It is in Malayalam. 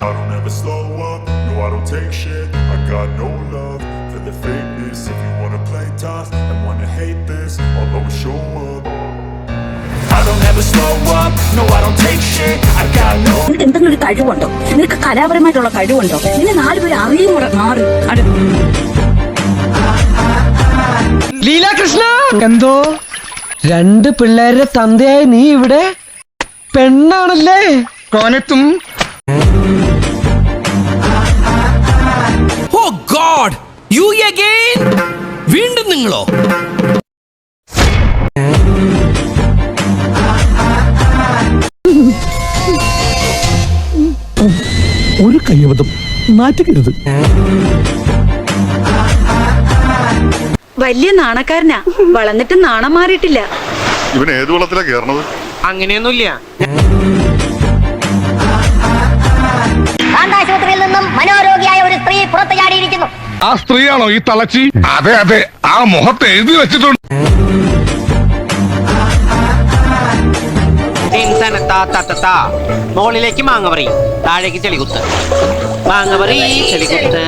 I don't ever slow up, no I don't take shit. I got no love for the fakeness. If you wanna play tough and wanna hate this, I'll always show up. I don't ever slow up, no I don't take shit. I got no. നിനക്ക് എന്തെങ്കിലും ഒരു കഴിവുണ്ടോ? നിനക്ക് കലാപരമായിട്ടുള്ള കഴിവുണ്ടോ? നിന്നെ 4 പേര് അറിയുമോ? മാറി ലീലാകൃഷ്ണ എന്തോ 2 പിള്ളേരുടെ തന്തയായി നീ ഇവിടെ പെണ്ണാണല്ലേ കോനത്തും. ഓ ഗോഡ്, യു അഗൈൻ? വീണ്ടും നിങ്ങളോ? ഒരു കയ്യബദ്ധം നാറ്റുകരുത്. വലിയ നാണക്കാരനാ, വളർന്നിട്ട് നാണം മാറിയിട്ടില്ല. ഇവൻ ഏത് വെള്ളത്തിലാ കേറണത്? അങ്ങനെയൊന്നുമില്ല. ആശുപത്രിയിൽ നിന്നും മനോരോഗിയായ ഒരു സ്ത്രീ പുറത്തു ചാടിയിരിക്കുന്നു. ആ സ്ത്രീയാണോ ഈ തളച്ചി? അതെ അതെ, ആ മുഖത്ത് എഴുതി വെച്ചിട്ടുണ്ട്. മോളിലേക്ക് മാങ്ങ പറയും, താഴേക്ക് ചെളികുത്ത്. മാങ്ങ പറയും, ചെളികുത്ത്.